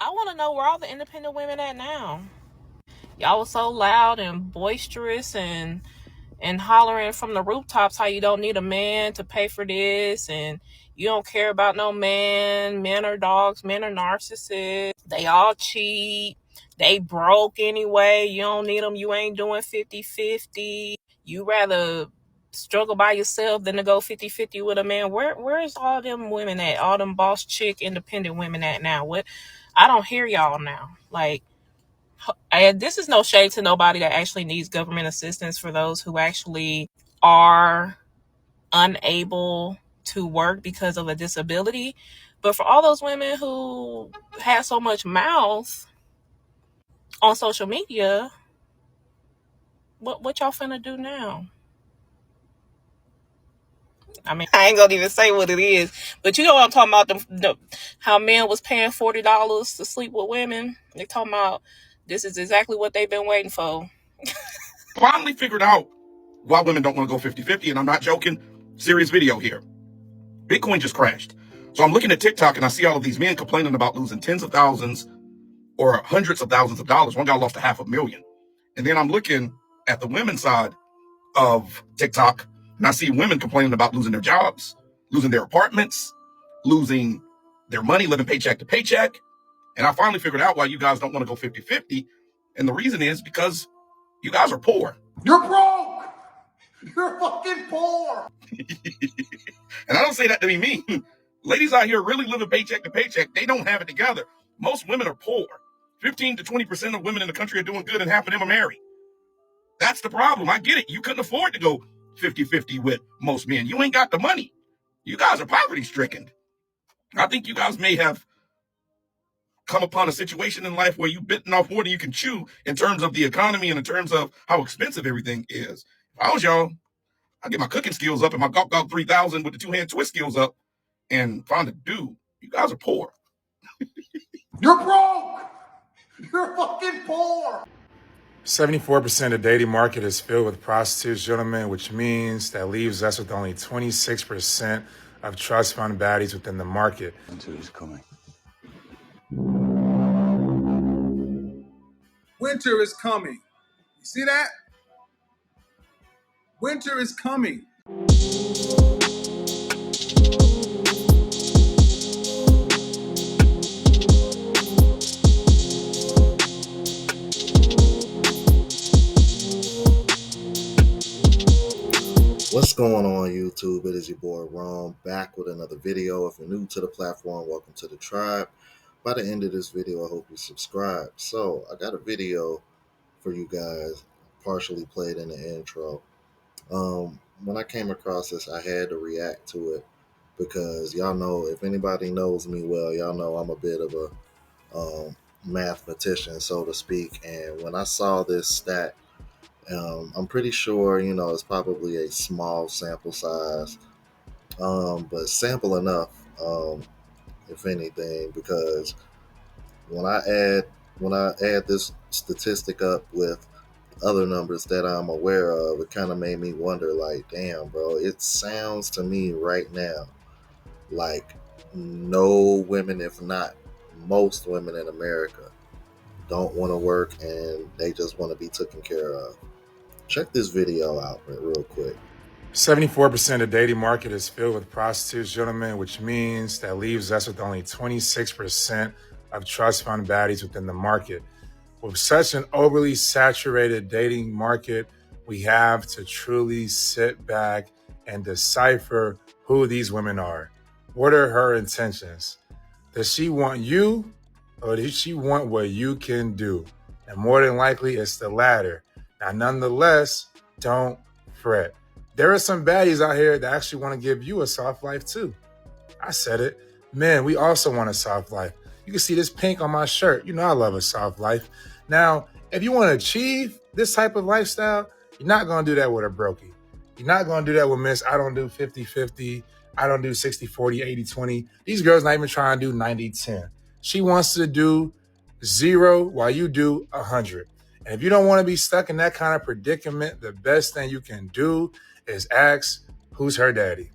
I want to know where all the independent women at now. Y'all was so loud and boisterous and hollering from the rooftops how you don't need a man to pay for this, and you don't care about no man. Men are dogs, men are narcissists. They all cheat. They broke anyway. You don't need them. You ain't doing 50-50. You rather struggle by yourself than to go 50-50 with a man. Where's all them women at? All them boss chick independent women at now? What? I don't hear y'all now. Like, and this is no shade to nobody that actually needs government assistance, for those who actually are unable to work because of a disability. But for all those women who have so much mouth on social media, what y'all finna do now? I mean, I ain't gonna even say what it is, but you know what I'm talking about. How men was paying $40 to sleep with women. They talking about this is exactly what they've been waiting for. Finally figured out why women don't want to go 50-50, and I'm not joking. Serious video here. Bitcoin just crashed. So I'm looking at TikTok and I see all of these men complaining about losing tens of thousands or hundreds of thousands of dollars. One guy lost $500,000. And then I'm looking at the women's side of TikTok and I see women complaining about losing their jobs, losing their apartments, losing their money, living paycheck to paycheck. And I finally figured out why you guys don't want to go 50-50. And the reason is because you guys are poor. You're broke. You're fucking poor. And I don't say that to be mean. Ladies out here really living paycheck to paycheck. They don't have it together. Most women are poor. 15 to 20% of women in the country are doing good and half of them are married. That's the problem. I get it. You couldn't afford to go 50-50 with most men. You ain't got the money. You guys are poverty stricken. I think you guys may have come upon a situation in life where you've bitten off more than you can chew in terms of the economy and in terms of how expensive everything is. If I was y'all, I'd get my cooking skills up and my Gawk Gawk 3000 with the two-hand twist skills up and find a dude. You guys are poor. You're broke. You're fucking poor. 74% of the dating market is filled with prostitutes, gentlemen, which means that leaves us with only 26% of trust fund baddies within the market. Winter is coming. Winter is coming. You see that? Winter is coming. What's going on, YouTube? It is your boy Ron, back with another video. If you're new to the platform, welcome to the tribe. By the end of this video, I hope you subscribe. So I got a video for you guys, partially played in the intro. When I came across this, I had to react to it because y'all know, if anybody knows me well, y'all know I'm a bit of a mathematician, so to speak. And when I saw this stat, I'm pretty sure, it's probably a small sample size, but sample enough, if anything, because when I add this statistic up with other numbers that I'm aware of, it kind of made me wonder, like, damn, bro, it sounds to me right now like no women, if not most women in America, don't want to work and they just want to be taken care of. Check this video out real quick. 74% of the dating market is filled with prostitutes, gentlemen, which means that leaves us with only 26% of trust fund baddies within the market. With such an overly saturated dating market, we have to truly sit back and decipher who these women are. What are her intentions? Does she want you, or does she want what you can do? And more than likely, it's the latter. Now, nonetheless, don't fret. There are some baddies out here that actually want to give you a soft life too. I said it. Men, we also want a soft life. You can see this pink on my shirt. You know I love a soft life. Now, if you want to achieve this type of lifestyle, you're not going to do that with a brokey. You're not going to do that with Miss, I don't do 50-50. I don't do 60-40, 80-20. These girls not even trying to do 90-10. She wants to do 0 while you do 100. And if you don't want to be stuck in that kind of predicament, the best thing you can do is ask, who's her daddy?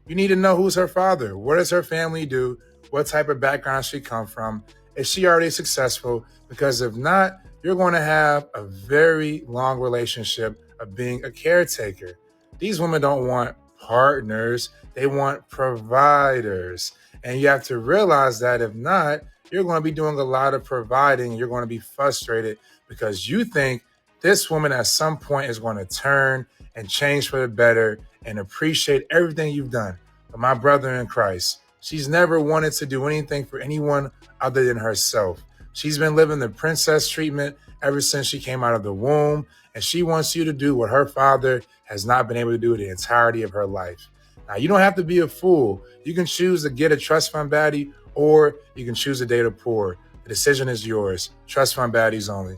You need to know who's her father. What does her family do? What type of background she come from? Is she already successful? Because if not, you're going to have a very long relationship of being a caretaker. These women don't want partners, they want providers. And you have to realize that if not, you're going to be doing a lot of providing. You're going to be frustrated because you think this woman at some point is going to turn and change for the better and appreciate everything you've done. But my brother in Christ, she's never wanted to do anything for anyone other than herself. She's been living the princess treatment ever since she came out of the womb, and she wants you to do what her father has not been able to do the entirety of her life. Now, you don't have to be a fool. You can choose to get a trust fund baddie, or you can choose to date a poor. The decision is yours. Trust fund baddies only.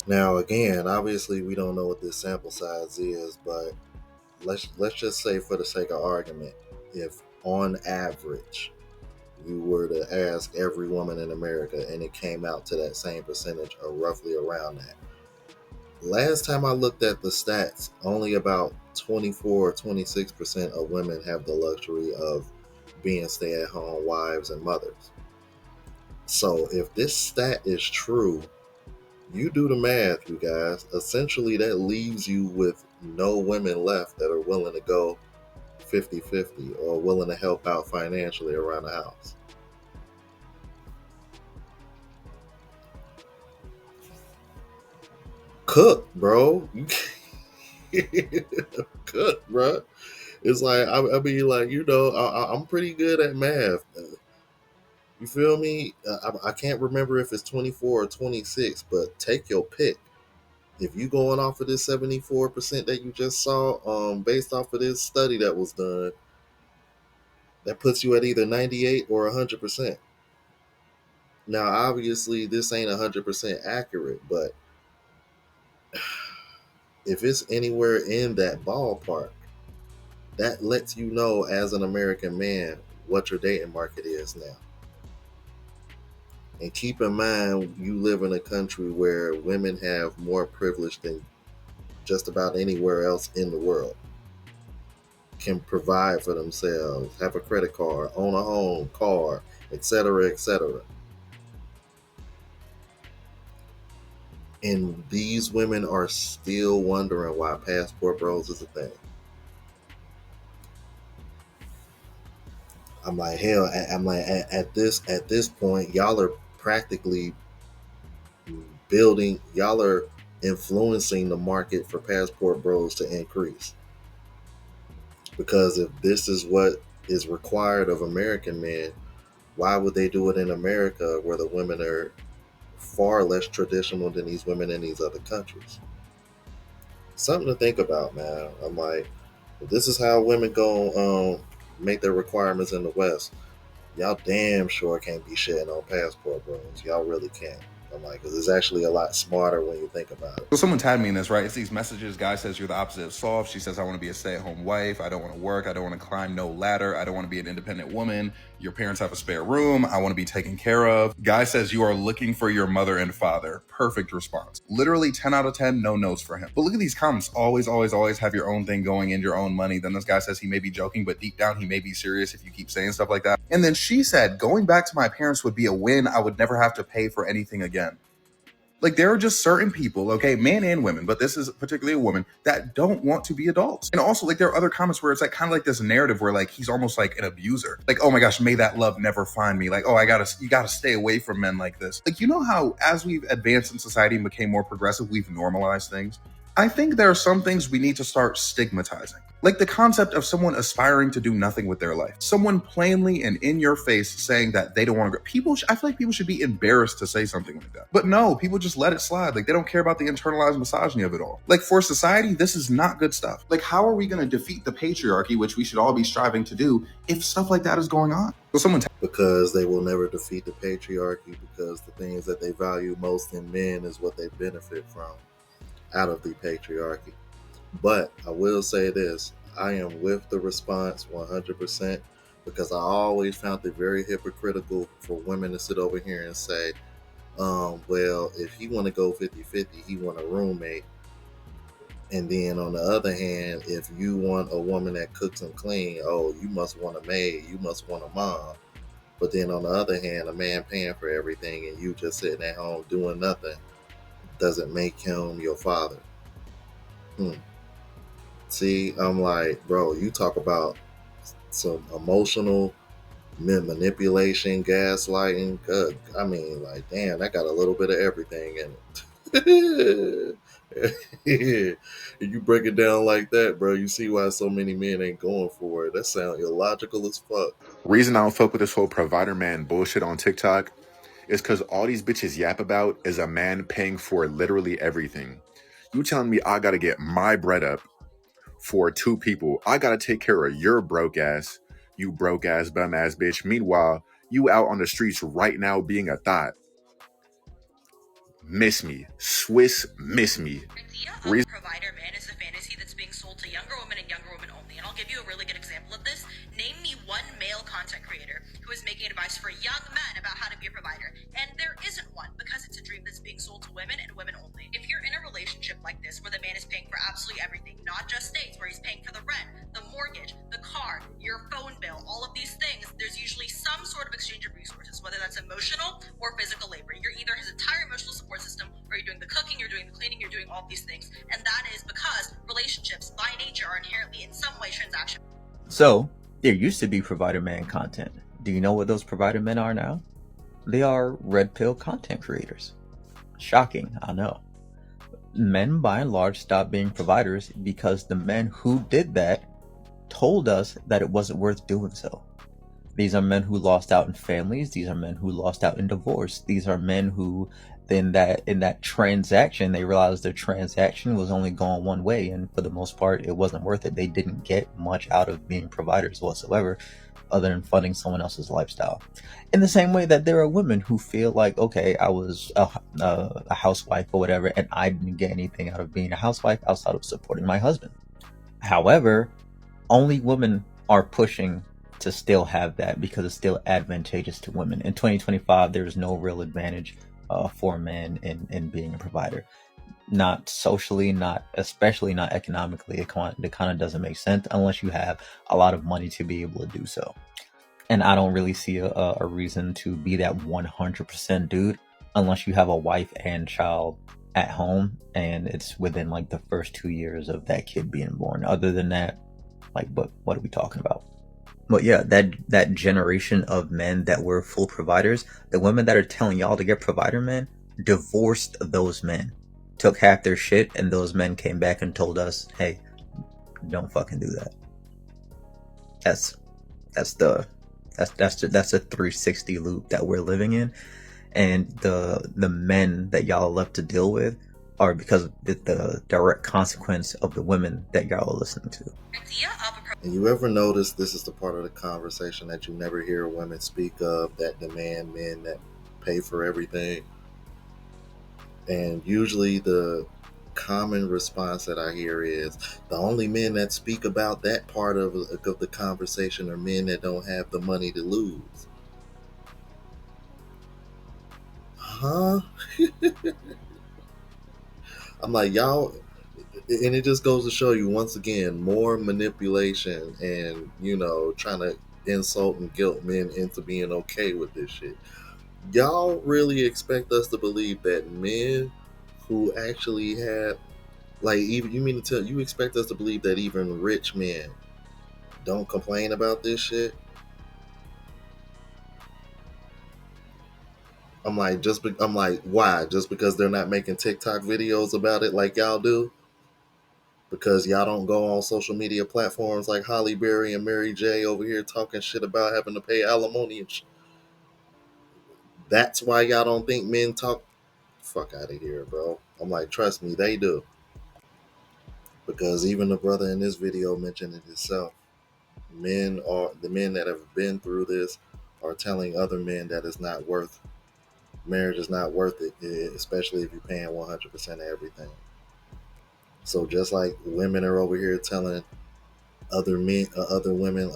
Now, again, obviously, we don't know what this sample size is, but let's just say, for the sake of argument, if on average you were to ask every woman in America and it came out to that same percentage or roughly around that. Last time I looked at the stats, only about 24 or 26% of women have the luxury of being stay-at-home wives and mothers. So if this stat is true, you do the math, you guys. Essentially, that leaves you with no women left that are willing to go 50-50 or willing to help out financially around the house. Cook, bro. Cook, bro. It's like, I mean, like, I'm pretty good at math. You feel me? I can't remember if it's 24 or 26, but take your pick. If you going off of this 74% that you just saw, based off of this study that was done, that puts you at either 98 or 100%. Now, obviously, this ain't 100% accurate, but if it's anywhere in that ballpark, that lets you know, as an American man, what your dating market is now. And keep in mind, you live in a country where women have more privilege than just about anywhere else in the world. Can provide for themselves, have a credit card, own a home, car, etc., etc. And these women are still wondering why passport bros is a thing. I'm like, hell, at this point, y'all are practically y'all are influencing the market for passport bros to increase. Because if this is what is required of American men, why would they do it in America, where the women are far less traditional than these women in these other countries? Something to think about, man. I'm like, if this is how women go make their requirements in the West, y'all damn sure can't be shitting on passport bros. Y'all really can't. I'm like, because it's actually a lot smarter when you think about it. So someone tagged me in this, right? It's these messages. Guy says you're the opposite of soft. She says, I want to be a stay-at-home wife. I don't want to work. I don't want to climb no ladder. I don't want to be an independent woman. Your parents have a spare room. I want to be taken care of. Guy says you are looking for your mother and father. Perfect response. Literally 10 out of 10, no notes for him. But look at these comments. Always, always, always have your own thing going and your own money. Then this guy says he may be joking, but deep down he may be serious if you keep saying stuff like that. And then she said, going back to my parents would be a win. I would never have to pay for anything again. Like, there are just certain people, okay, men and women, but this is particularly a woman, that don't want to be adults. And also, like, there are other comments where it's like kind of like this narrative where like he's almost like an abuser. Like, oh my gosh, may that love never find me. Like, oh, you gotta stay away from men like this. Like, you know how as we've advanced in society and became more progressive, we've normalized things? I think there are some things we need to start stigmatizing. Like the concept of someone aspiring to do nothing with their life. Someone plainly and in your face saying that they don't want to go. I feel like people should be embarrassed to say something like that. But no, people just let it slide. Like, they don't care about the internalized misogyny of it all. Like, for society, this is not good stuff. Like, how are we going to defeat the patriarchy, which we should all be striving to do, if stuff like that is going on? So because they will never defeat the patriarchy, because the things that they value most in men is what they benefit from out of the patriarchy. But I will say this, I am with the response 100%, because I always found it very hypocritical for women to sit over here and say, well, if he want to go 50-50, he want a roommate. And then on the other hand, if you want a woman that cooks and clean, oh, you must want a maid, you must want a mom. But then on the other hand, a man paying for everything and you just sitting at home doing nothing doesn't make him your father. Hmm. See, I'm like, bro, you talk about some emotional manipulation, gaslighting. Good. I mean, like, damn, that got a little bit of everything in it. If you break it down like that, bro, you see why so many men ain't going for it. That sounds illogical as fuck. Reason I don't fuck with this whole provider man bullshit on TikTok is because all these bitches yap about is a man paying for literally everything. You telling me I gotta get my bread up for two people? I gotta take care of your broke ass, you broke ass bum ass bitch. Meanwhile, you out on the streets right now being a thought. Miss me. Swiss miss me. Idea of a provider man is a fantasy that's being sold to younger women and younger women only. And I'll give you a really good example of this. Name me one male content creator who is making advice for young men about how to be a provider. And there isn't one because it's a dream that's being sold to women and women only. If you're in a relationship like this where the man is paying for absolutely everything, not just dates, where he's paying for the rent, the mortgage, the car, your phone bill, all of these things, there's usually some sort of exchange of resources, whether that's emotional or physical labor. You're either his entire emotional support system, or you're doing the cooking, you're doing the cleaning, you're doing all these things. And that is because relationships by nature are inherently in some way transactional. So there used to be provider man content. Do you know what those provider men are now? They are red pill content creators. Shocking, I know. Men by and large stopped being providers because the men who did that told us that it wasn't worth doing so. These are men who lost out in families. These are men who lost out in divorce. These are men who, in that transaction, they realized their transaction was only going one way, and for the most part, it wasn't worth it. They didn't get much out of being providers whatsoever, other than funding someone else's lifestyle. In the same way that there are women who feel like, okay, I was a housewife or whatever, and I didn't get anything out of being a housewife outside of supporting my husband. However, only women are pushing to still have that because it's still advantageous to women. In 2025, there is no real advantage for men in being a provider. Not socially, especially not economically. It kind of doesn't make sense unless you have a lot of money to be able to do so. And I don't really see a reason to be that 100% dude unless you have a wife and child at home and it's within like the first 2 years of that kid being born. Other than that, like, what are we talking about? But yeah, that generation of men that were full providers, the women that are telling y'all to get provider men, divorced those men, took half their shit, and those men came back and told us, hey, don't fucking do that. That's a 360 loop that we're living in, and the men that y'all are left to deal with are because of the direct consequence of the women that y'all are listening to. And you ever notice this is the part of the conversation that you never hear women speak of that demand men that pay for everything? And usually the common response that I hear is the only men that speak about that part of the conversation are men that don't have the money to lose. Huh? I'm like, y'all, and it just goes to show you once again more manipulation and trying to insult and guilt men into being okay with this shit. Y'all really expect us to believe that men who actually have, like, even you mean to tell you expect us to believe that even rich men don't complain about this shit? I'm like, why? Just because they're not making TikTok videos about it like y'all do? Because y'all don't go on social media platforms like Holly Berry and Mary J over here talking shit about having to pay alimony and That's why y'all don't think men talk. Fuck out of here, bro. I'm like, trust me, they do. Because even the brother in this video mentioned it himself. The men that have been through this are telling other men that it's not worth marriage is not worth it, especially if you're paying 100% of everything. So just like women are over here telling other women,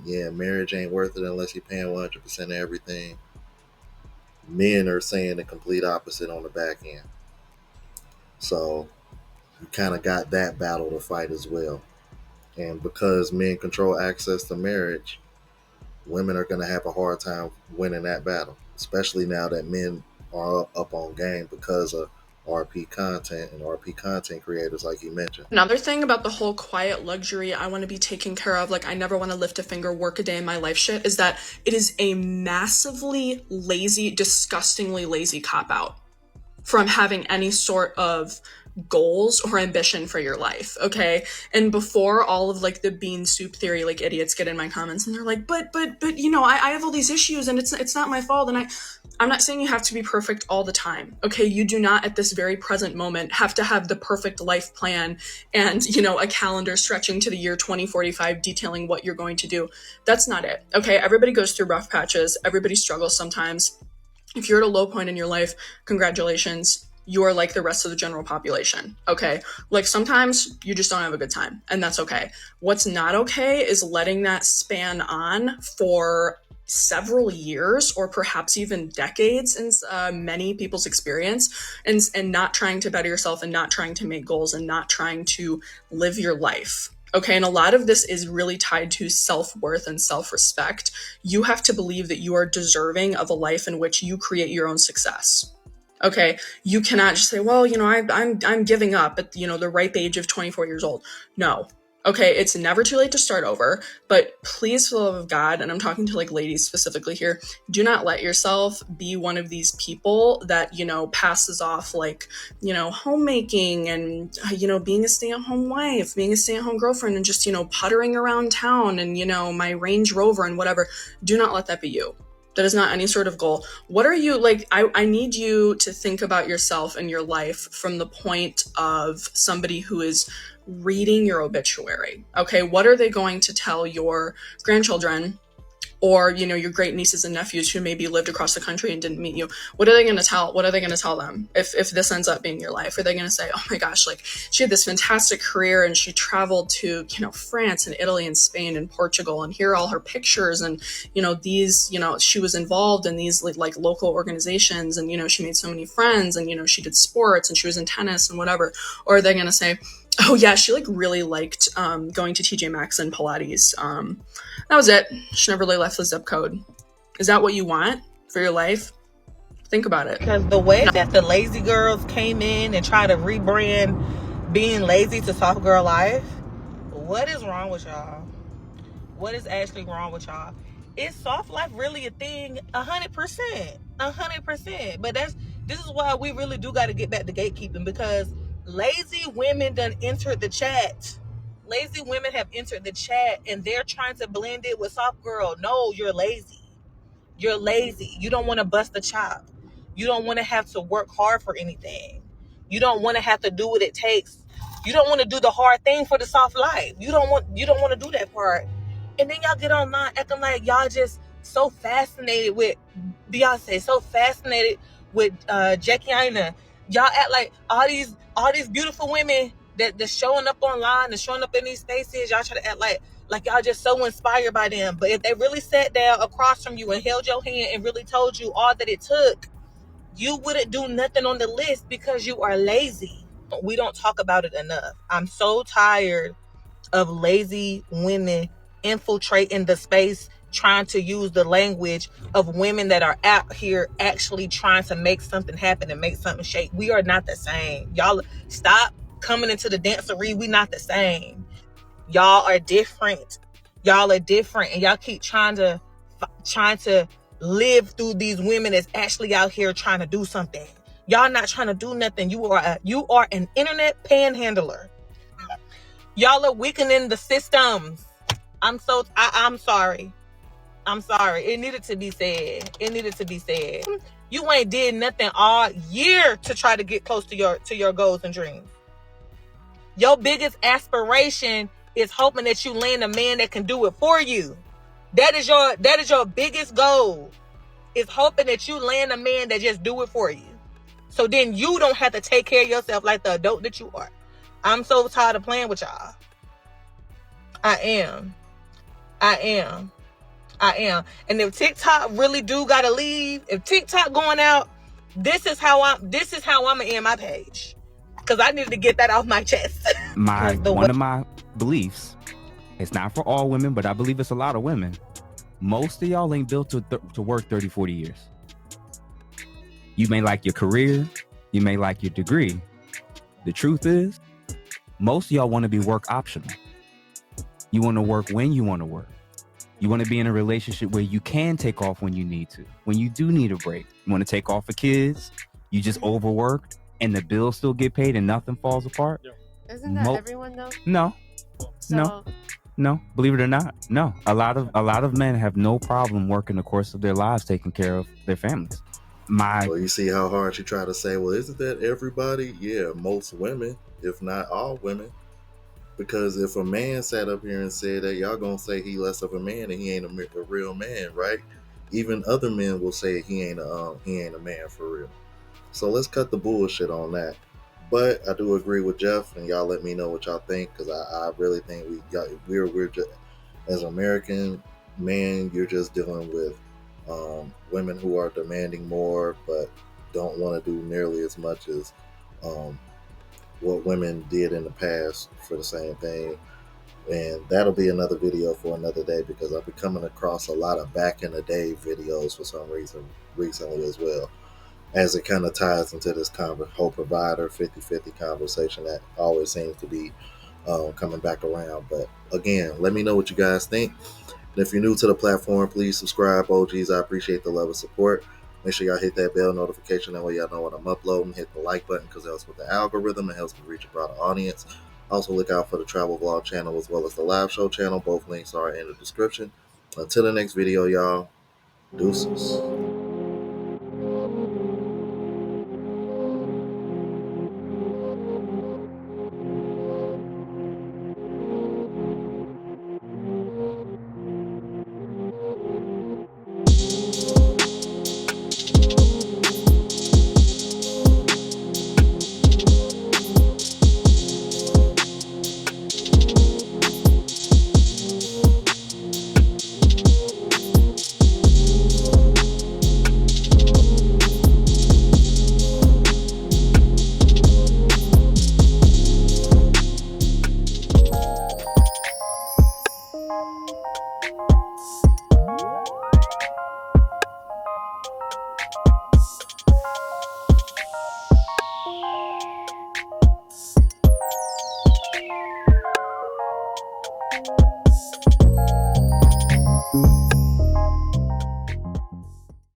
yeah, marriage ain't worth it unless you're paying 100% of everything. Men are saying the complete opposite on the back end. So you kind of got that battle to fight as well. And because men control access to marriage, women are going to have a hard time winning that battle, especially now that men are up on game because of RP content and RP content creators, like you mentioned. Another thing about the whole quiet luxury, I want to be taken care of, like I never want to lift a finger, work a day in my life shit, is that it is a massively lazy, disgustingly lazy cop-out from having any sort of goals or ambition for your life, okay? And before all of like the bean soup theory, like idiots get in my comments and they're like, but you know, I have all these issues and it's not my fault. And I'm not saying you have to be perfect all the time, okay? You do not at this very present moment have to have the perfect life plan and, you know, a calendar stretching to the year 2045 detailing what you're going to do. That's not it, okay? Everybody goes through rough patches. Everybody struggles sometimes. If you're at a low point in your life, congratulations. You are like the rest of the general population, okay? Like sometimes you just don't have a good time, and that's okay. What's not okay is letting that span on for several years or perhaps even decades in many people's experience, and not trying to better yourself and not trying to make goals and not trying to live your life. Okay, and a lot of this is really tied to self-worth and self-respect. You have to believe that you are deserving of a life in which you create your own success. Okay, you cannot just say, well, you know, I'm giving up at, you know, the ripe age of 24 years old. No. Okay, it's never too late to start over, but please, for the love of God, and I'm talking to like ladies specifically here, do not let yourself be one of these people that, you know, passes off like, you know, homemaking and, you know, being a stay-at-home wife, being a stay-at-home girlfriend and just, you know, puttering around town and, you know, my Range Rover and whatever. Do not let that be you. That is not any sort of goal. What are you like? I need you to think about yourself and your life from the point of somebody who is reading your obituary. Okay, what are they going to tell your grandchildren or, you know, your great nieces and nephews who maybe lived across the country and didn't meet you? What are they going to tell? What are they going to tell them if this ends up being your life? Are they going to say, oh my gosh, like she had this fantastic career and she traveled to, you know, France and Italy and Spain and Portugal, and here are all her pictures, and, you know, these, you know, she was involved in these like local organizations, and, you know, she made so many friends, and, you know, she did sports and she was in tennis and whatever? Or are they going to say, oh yeah, she like really liked going to TJ Maxx and Pilates. That was it. She never really left the zip code. Is that what you want for your life? Think about it. Because the way that the lazy girls came in and try to rebrand being lazy to soft girl life, what is wrong with y'all? What is actually wrong with y'all? Is soft life really a thing? 100%. 100%. But this is why we really do got to get back to gatekeeping, because lazy women done entered the chat. Lazy women have entered the chat and they're trying to blend it with soft girl. No, you're lazy. You're lazy. You don't want to bust a chop. You don't want to have to work hard for anything. You don't want to have to do what it takes. You don't want to do the hard thing for the soft life. You don't want to do that part. And then y'all get online acting like y'all just so fascinated with Beyonce, so fascinated with Jackie Aina. Y'all act like all these beautiful women that's showing up online and showing up in these spaces. Y'all try to act like y'all just so inspired by them. But if they really sat down across from you and held your hand and really told you all that it took, you wouldn't do nothing on the list because you are lazy. We don't talk about it enough. I'm so tired of lazy women infiltrating the space, trying to use the language of women that are out here actually trying to make something happen and make something shake. We are not the same. Y'all stop coming into the dancery. We not the same. Y'all are different. Y'all are different, and y'all keep trying to live through these women that's actually out here trying to do something. Y'all not trying to do nothing. You are an internet panhandler. Y'all are weakening the systems. I'm sorry. I'm sorry. It needed to be said. You ain't did nothing all year to try to get close to your goals and dreams. Your biggest aspiration is hoping that you land a man that can do it for you. That is your biggest goal. Is hoping that you land a man that just do it for you. So then you don't have to take care of yourself like the adult that you are. I'm so tired of playing with y'all. I am. And if TikTok really do gotta leave, if TikTok going out, this is how I'm gonna end my page. Cause I needed to get that off my chest. One of my beliefs, it's not for all women, but I believe it's a lot of women. Most of y'all ain't built to work 30, 40 years. You may like your career, you may like your degree. The truth is, most of y'all want to be work optional. You want to work when you want to work. You want to be in a relationship where you can take off when you need to, when you do need a break. You want to take off for kids, you just overworked, and the bills still get paid and nothing falls apart. Isn't that everyone though? No, So, no. Believe it or not, no. A lot of men have no problem working the course of their lives, taking care of their families. Well, you see how hard she tried to say, well, isn't that everybody? Yeah, most women, if not all women. Because if a man sat up here and said that, y'all gonna say he less of a man and he ain't a real man, right? Even other men will say he ain't a man for real. So let's cut the bullshit on that. But I do agree with Jeff, and y'all let me know what y'all think, because I really think we're just, as American men, you're just dealing with women who are demanding more, but don't want to do nearly as much as um, what women did in the past for the same thing. And that'll be another video for another day, because I've been coming across a lot of back in the day videos for some reason recently as well, as it kind of ties into this whole provider 50-50 conversation that always seems to be coming back around. But again, let me know what you guys think. And if you're new to the platform, please subscribe, OGs. I appreciate the love and support. Make sure y'all hit that bell notification. That way y'all know when I'm uploading. Hit the like button, because it helps with the algorithm. It helps me reach a broader audience. Also, look out for the travel vlog channel as well as the live show channel. Both links are in the description. Until the next video, y'all. Deuces.